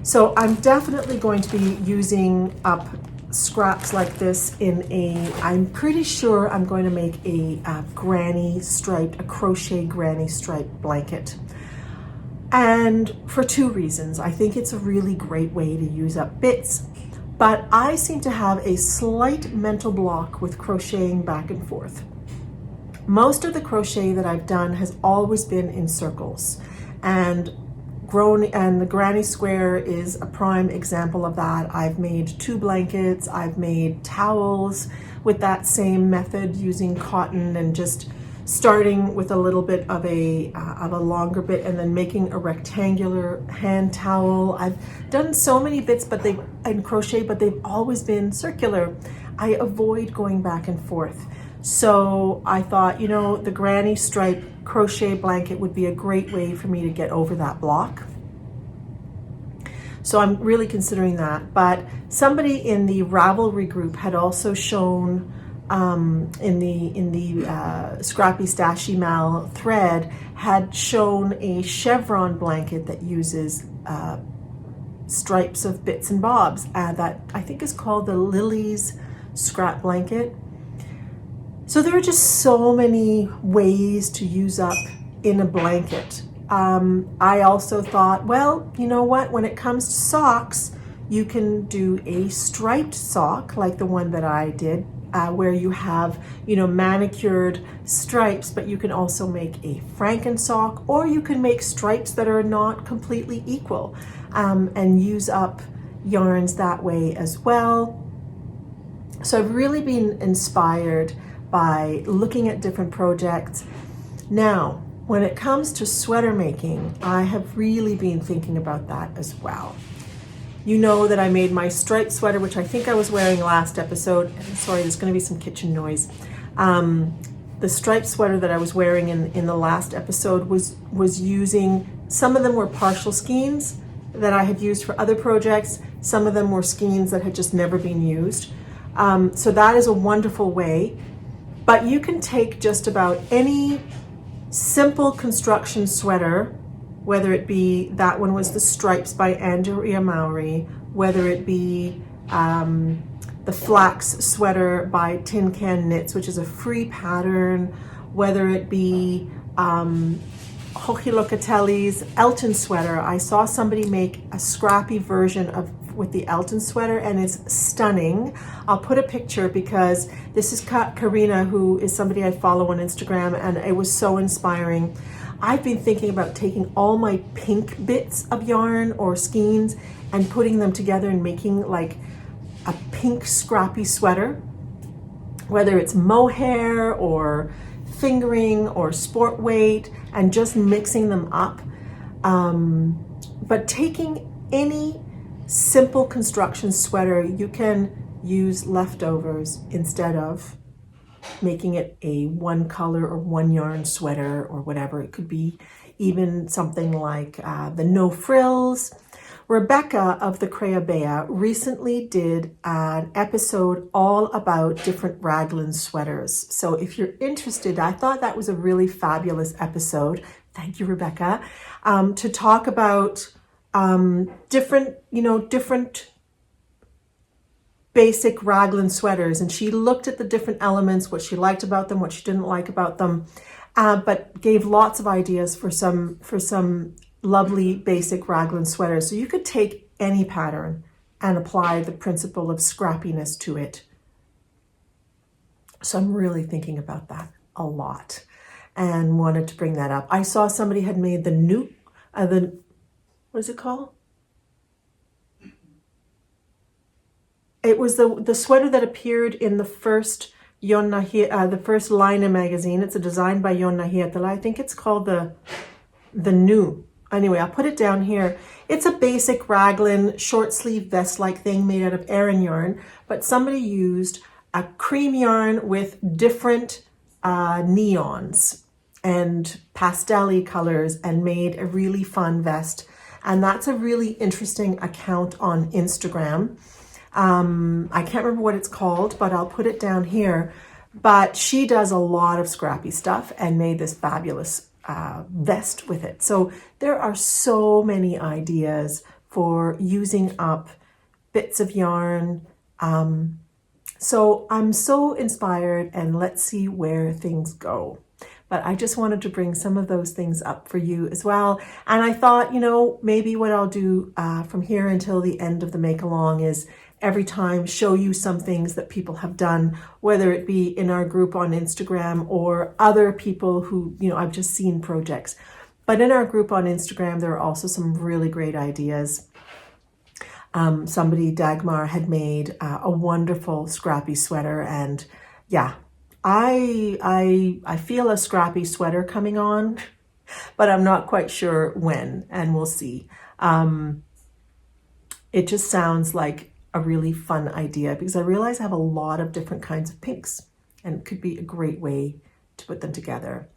So I'm definitely going to be using up scraps like this in I'm pretty sure I'm going to make a crochet granny striped blanket. And for 2 reasons. I think it's a really great way to use up bits, but I seem to have a slight mental block with crocheting back and forth. Most of the crochet that I've done has always been in circles, and the granny square is a prime example of that. I've made 2 blankets, I've made towels with that same method, using cotton and just starting with a little bit of a longer bit and then making a rectangular hand towel. I've done so many bits in crochet, but they've always been circular. I avoid going back and forth. So I thought, you know, the granny stripe crochet blanket would be a great way for me to get over that block. So I'm really considering that. But somebody in the Ravelry group had also shown in the Scrappy Stashy Mal thread, had shown a chevron blanket that uses stripes of bits and bobs, that I think is called the Lily's Scrap Blanket. So there are just so many ways to use up in a blanket. I also thought, well, you know what, when it comes to socks, you can do a striped sock like the one that I did, where you have, you know, manicured stripes, but you can also make a Franken sock, or you can make stripes that are not completely equal, and use up yarns that way as well. So I've really been inspired by looking at different projects. Now, when it comes to sweater making, I have really been thinking about that as well. You know that I made my striped sweater, which I think I was wearing last episode. Sorry, there's going to be some kitchen noise. The striped sweater that I was wearing in the last episode was using, some of them were partial skeins that I had used for other projects. Some of them were skeins that had just never been used. So that is a wonderful way. But you can take just about any simple construction sweater, whether it be, that one was the Stripes by Andrea Mowry, whether it be the Flax sweater by Tin Can Knits, which is a free pattern, whether it be Hoki Locatelli's Elton sweater. I saw somebody make a scrappy version with the Elton sweater, and it's stunning. I'll put a picture because this is Karina, who is somebody I follow on Instagram, and it was so inspiring. I've been thinking about taking all my pink bits of yarn or skeins and putting them together and making like a pink scrappy sweater, whether it's mohair or fingering or sport weight, and just mixing them up. But taking any simple construction sweater, you can use leftovers instead of making it a one color or one yarn sweater or whatever. It could be even something like the no frills, Rebecca of the Kreabea recently did an episode all about different raglan sweaters. So if you're interested, I thought that was a really fabulous episode. Thank you, Rebecca, to talk about different basic raglan sweaters. And she looked at the different elements, what she liked about them, what she didn't like about them, but gave lots of ideas for some lovely basic raglan sweaters. So you could take any pattern and apply the principle of scrappiness to it. So I'm really thinking about that a lot and wanted to bring that up. I saw somebody had made what is it called? It was the sweater that appeared in the first the first Line magazine. It's a design by Jonna Hietala. I think it's called the new. Anyway, I'll put it down here. It's a basic raglan short sleeve vest like thing made out of Aran yarn, but somebody used a cream yarn with different neons and pastel-y colors and made a really fun vest. And that's a really interesting account on Instagram. I can't remember what it's called, but I'll put it down here. But she does a lot of scrappy stuff and made this fabulous vest with it. So there are so many ideas for using up bits of yarn. So I'm so inspired, and let's see where things go. But I just wanted to bring some of those things up for you as well. And I thought, maybe what I'll do from here until the end of the make along is every time show you some things that people have done, whether it be in our group on Instagram or other people who, I've just seen projects. But in our group on Instagram, there are also some really great ideas. Somebody, Dagmar, had made a wonderful scrappy sweater, and yeah, I feel a scrappy sweater coming on, but I'm not quite sure when, and we'll see. It just sounds like a really fun idea because I realize I have a lot of different kinds of pinks, and it could be a great way to put them together.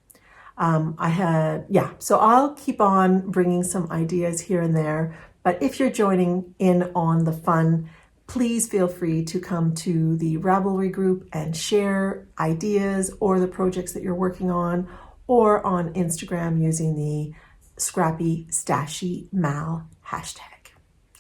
So I'll keep on bringing some ideas here and there, but if you're joining in on the fun, please feel free to come to the Ravelry group and share ideas or the projects that you're working on, or on Instagram using the Scrappy Stashy Mal hashtag.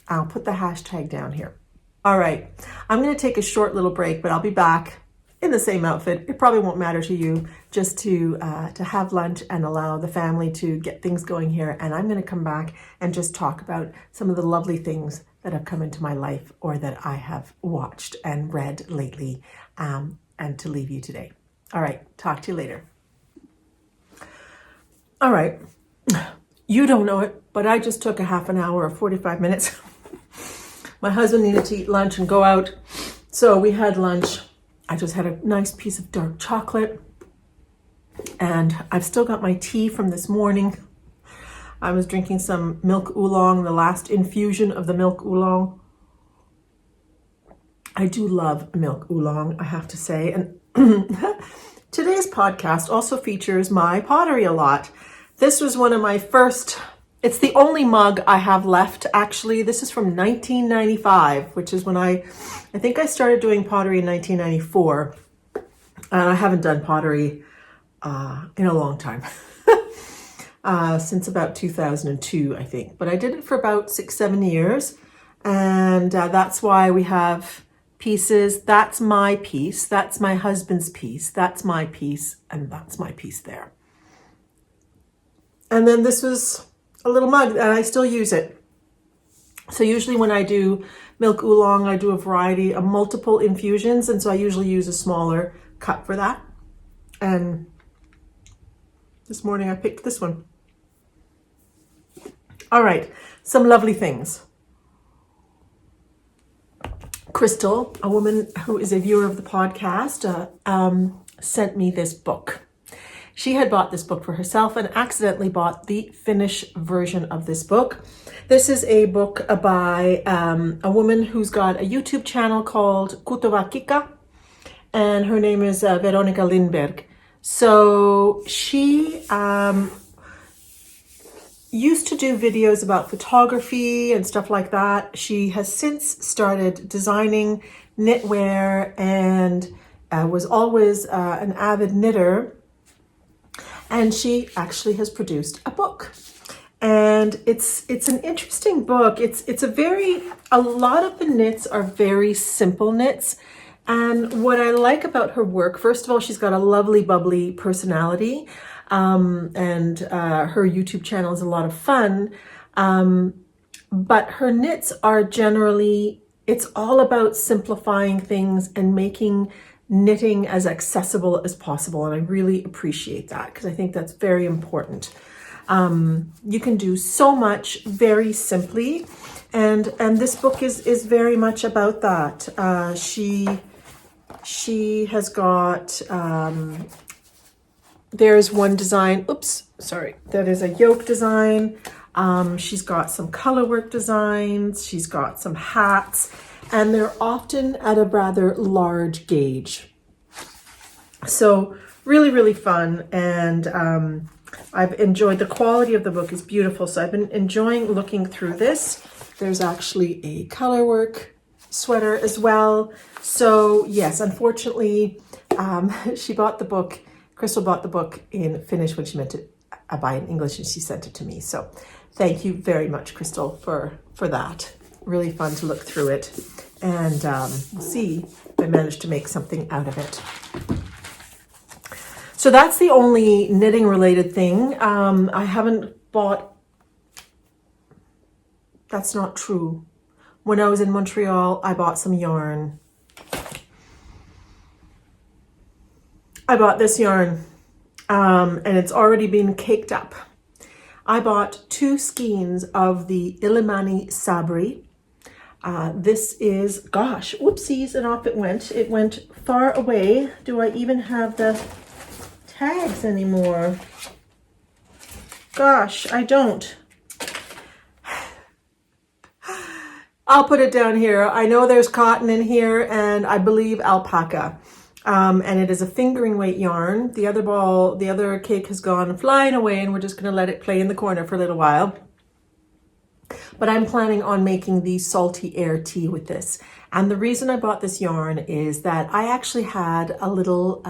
I'll put the hashtag down here. All right, I'm going to take a short little break, but I'll be back in the same outfit. It probably won't matter to you, just to have lunch and allow the family to get things going here. And I'm going to come back and just talk about some of the lovely things that have come into my life or that I have watched and read lately, and to leave you today. All right, talk to you later. All right, you don't know it, but I just took a half an hour or 45 minutes. My husband needed to eat lunch and go out, so we had lunch. I just had a nice piece of dark chocolate, and I've still got my tea from this morning. I was drinking some milk oolong, the last infusion of the milk oolong. I do love milk oolong, I have to say. And today's podcast also features my pottery a lot. This was one of my first, it's the only mug I have left, actually. This is from 1995, which is when I think I started doing pottery in 1994. And I haven't done pottery in a long time. Since about 2002, I think. But I did it for about 6-7 years. And that's why we have pieces. That's my piece. That's my husband's piece. That's my piece. And that's my piece there. And then this was a little mug, and I still use it. So usually when I do milk oolong, I do a variety of multiple infusions. And so I usually use a smaller cup for that. And this morning I picked this one. All right, some lovely things. Crystal, a woman who is a viewer of the podcast, sent me this book. She had bought this book for herself and accidentally bought the Finnish version of this book. This is a book by a woman who's got a YouTube channel called Kutova Kikka, and her name is Veronica Lindberg. So she used to do videos about photography and stuff like that. She has since started designing knitwear and was always an avid knitter. And she actually has produced a book. And it's an interesting book. A lot of the knits are very simple knits. And what I like about her work, first of all, she's got a lovely, bubbly personality. And her YouTube channel is a lot of fun. But her knits are generally, it's all about simplifying things and making knitting as accessible as possible. And I really appreciate that because I think that's very important. You can do so much very simply. And this book is very much about that. She has got, there's one design, that is a yoke design. She's got some colorwork designs. She's got some hats, and they're often at a rather large gauge. So really, really fun. And I've enjoyed, the quality of the book is beautiful. So I've been enjoying looking through this. There's actually a colorwork sweater as well. So yes, unfortunately, she bought the book, Crystal bought the book in Finnish when she meant to buy it in English, and she sent it to me. So thank you very much, Crystal, for that. Really fun to look through it. And we'll see if I manage to make something out of it. So that's the only knitting related thing. I haven't bought, that's not true. When I was in Montreal, I bought some yarn. I bought this yarn, and it's already been caked up. I bought 2 skeins of the Illimani Sabri. This is, gosh, whoopsies, and off it went. It went far away. Do I even have the tags anymore? Gosh, I don't. I'll put it down here. I know there's cotton in here, and I believe alpaca. And it is a fingering weight yarn. The other cake has gone flying away, and we're just going to let it play in the corner for a little while. But I'm planning on making the salty air tea with this. And the reason I bought this yarn is that I actually had a little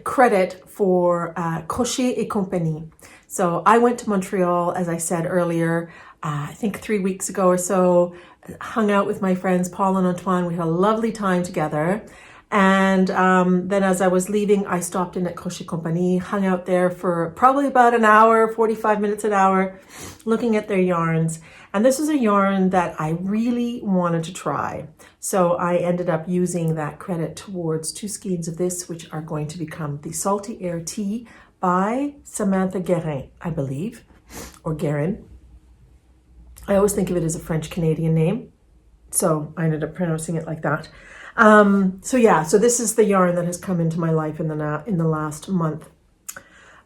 credit for Crochet et Compagnie. So I went to Montreal, as I said earlier, I think 3 weeks ago or so, hung out with my friends Paul and Antoine. We had a lovely time together. And then as I was leaving, I stopped in at Crochet Compagnie, hung out there for probably about an hour, 45 minutes, an hour, looking at their yarns. And this was a yarn that I really wanted to try. So I ended up using that credit towards 2 skeins of this, which are going to become the Salty Air Tea by Samantha Guérin, I believe, or Guérin. I always think of it as a French-Canadian name, so I ended up pronouncing it like that. So this is the yarn that has come into my life in the last month.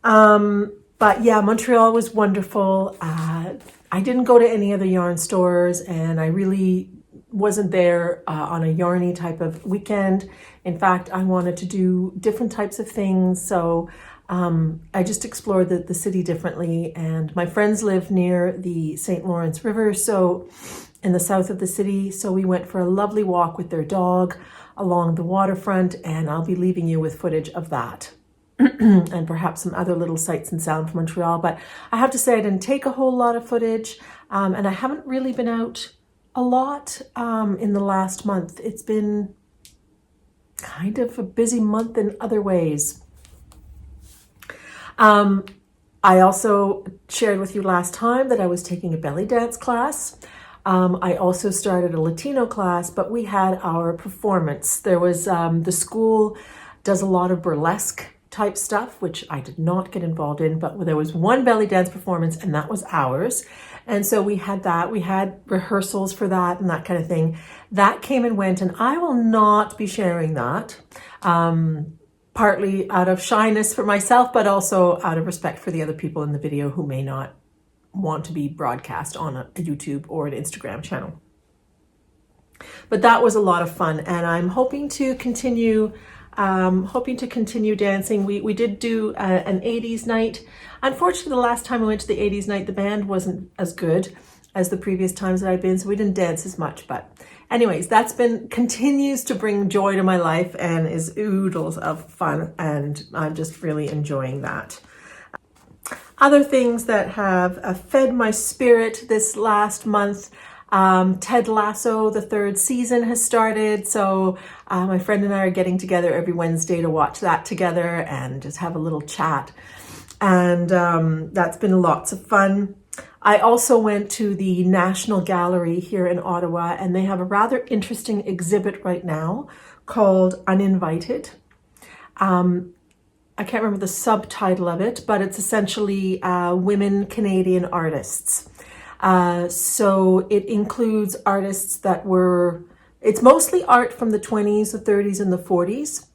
But yeah, Montreal was wonderful. I didn't go to any other yarn stores, and I really wasn't there on a yarny type of weekend. In fact, I wanted to do different types of things, so I just explored the city differently. And my friends live near the St. Lawrence River, so in the south of the city. So we went for a lovely walk with their dog along the waterfront, and I'll be leaving you with footage of that. And perhaps some other little sights and sound from Montreal. But I have to say I didn't take a whole lot of footage, and I haven't really been out a lot in the last month. It's been kind of a busy month in other ways. I also shared with you last time that I was taking a belly dance class. I also started a Latino class, but we had our performance. There was, the school does a lot of burlesque type stuff, which I did not get involved in, but there was one belly dance performance, and that was ours. And so we had that, we had rehearsals for that and that kind of thing. That came and went, and I will not be sharing that, partly out of shyness for myself, but also out of respect for the other people in the video who may not want to be broadcast on a YouTube or an Instagram channel. But that was a lot of fun, and I'm hoping to continue Hoping to continue dancing. We did do an 80s night. Unfortunately, the last time I went to the 80s night, the band wasn't as good as the previous times that I've been, so we didn't dance as much. But anyways, continues to bring joy to my life and is oodles of fun, and I'm just really enjoying that. Other things that have fed my spirit this last month, Ted Lasso, the third season has started. So my friend and I are getting together every Wednesday to watch that together and just have a little chat. And that's been lots of fun. I also went to the National Gallery here in Ottawa, and they have a rather interesting exhibit right now called Uninvited. I can't remember the subtitle of it, but it's essentially women Canadian artists. So it includes artists it's mostly art from the 20s, the 30s, and the 40s.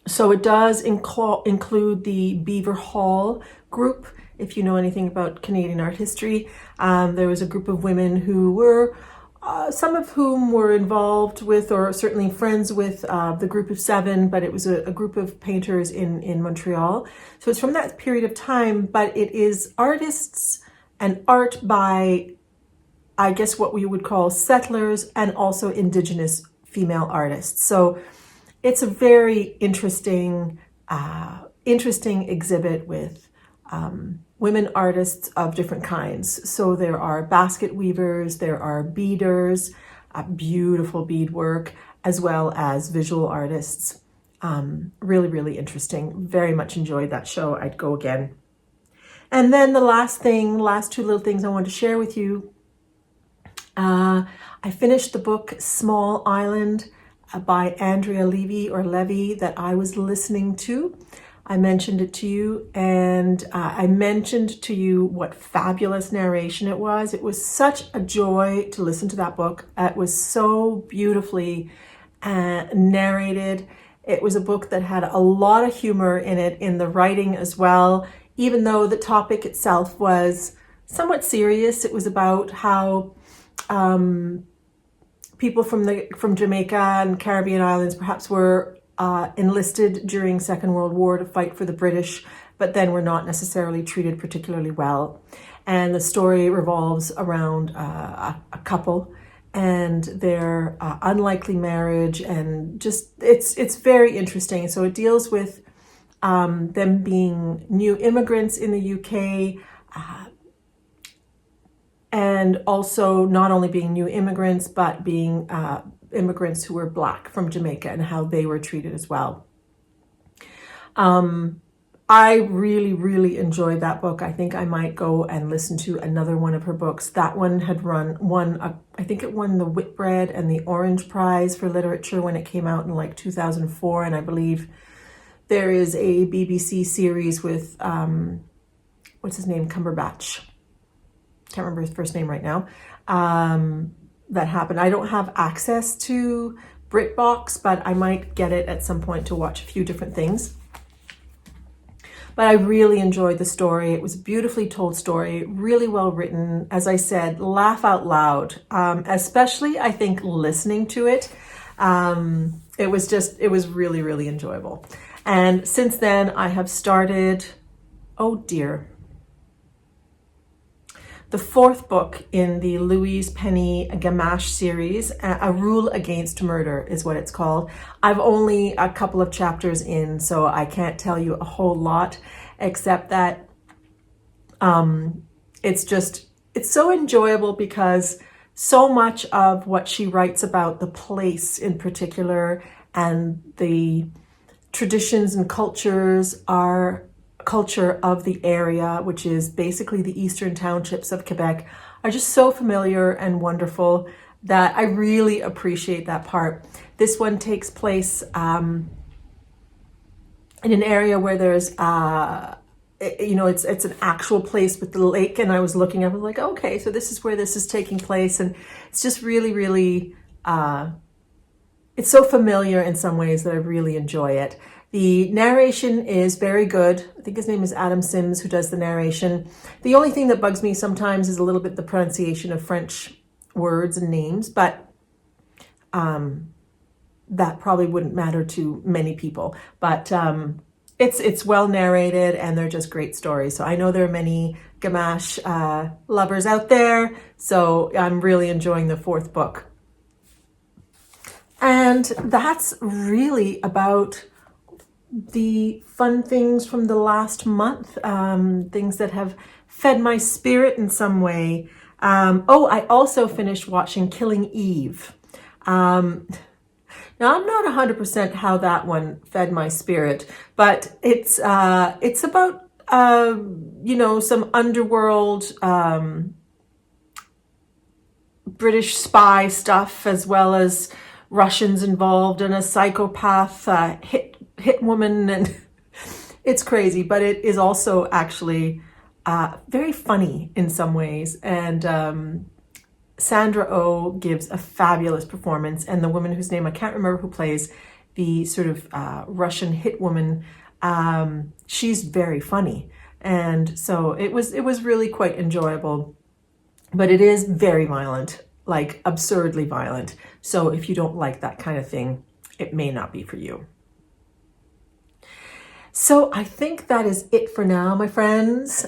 So it does include the Beaver Hall group. If you know anything about Canadian art history, there was a group of women who were some of whom were involved with, or certainly friends with, the Group of Seven, but it was a group of painters in Montreal. So it's from that period of time, but it is artists and art by, I guess, what we would call settlers and also Indigenous female artists. So it's a very interesting exhibit with women artists of different kinds. So there are basket weavers, there are beaders, beautiful beadwork, as well as visual artists. Really, really interesting. Very much enjoyed that show. I'd go again. And then the last two little things I want to share with you. I finished the book Small Island by Andrea Levy that I was listening to. I mentioned it to you, and I mentioned to you what fabulous narration it was. It was such a joy to listen to that book. It was so beautifully narrated. It was a book that had a lot of humor in it, in the writing as well, even though the topic itself was somewhat serious. It was about how people from Jamaica and Caribbean islands perhaps were enlisted during Second World War to fight for the British, but then were not necessarily treated particularly well. And the story revolves around a couple and their unlikely marriage, and just it's very interesting. So it deals with them being new immigrants in the UK, and also not only being new immigrants, but being immigrants who were Black from Jamaica and how they were treated as well. I really, really enjoyed that book. I think I might go and listen to another one of her books. That one had I think it won the Whitbread and the Orange Prize for Literature when it came out in like 2004. And I believe there is a BBC series with, what's his name? Cumberbatch. Can't remember his first name right now. That happened. I don't have access to BritBox, but I might get it at some point to watch a few different things. But I really enjoyed the story. It was a beautifully told story, really well written. As I said, laugh out loud, especially I think listening to it. It was really, really enjoyable. And since then I have started, oh dear, the fourth book in the Louise Penny Gamache series, A Rule Against Murder is what it's called. I've only a couple of chapters in, so I can't tell you a whole lot, except that it's so enjoyable because so much of what she writes about the place in particular and the traditions and culture of the area, which is basically the eastern townships of Quebec, are just so familiar and wonderful that I really appreciate that part. This one takes place in an area where there's it's an actual place with the lake, and I was looking up and like, okay, so this is where this is taking place, and it's just really, really it's so familiar in some ways that I really enjoy it. The narration is very good. I think his name is Adam Sims, who does the narration. The only thing that bugs me sometimes is a little bit the pronunciation of French words and names, but that probably wouldn't matter to many people, but it's well narrated and they're just great stories. So I know there are many Gamache lovers out there, so I'm really enjoying the fourth book. And that's really about the fun things from the last month, things that have fed my spirit in some way. I also finished watching Killing Eve. Now, I'm not 100% how that one fed my spirit, but it's about, some underworld British spy stuff, as well as Russians involved and a psychopath hit woman, and it's crazy, but it is also actually very funny in some ways. And Sandra Oh gives a fabulous performance, and the woman whose name I can't remember, who plays the sort of Russian hit woman, she's very funny, and so it was really quite enjoyable. But it is very violent, like absurdly violent. So if you don't like that kind of thing, it may not be for you. So I think that is it for now, my friends.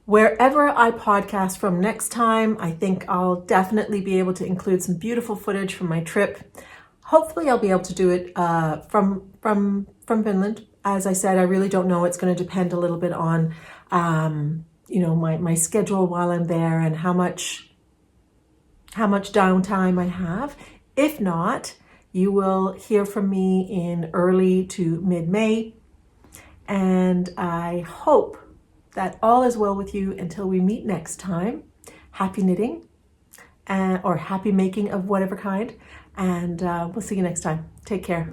Wherever I podcast from next time, I think I'll definitely be able to include some beautiful footage from my trip. Hopefully I'll be able to do it from Finland. As I said, I really don't know. It's going to depend a little bit on my schedule while I'm there and how much downtime I have. If not, you will hear from me in early to mid-May, and I hope that all is well with you until we meet next time. Happy knitting or happy making of whatever kind, and we'll see you next time. Take care.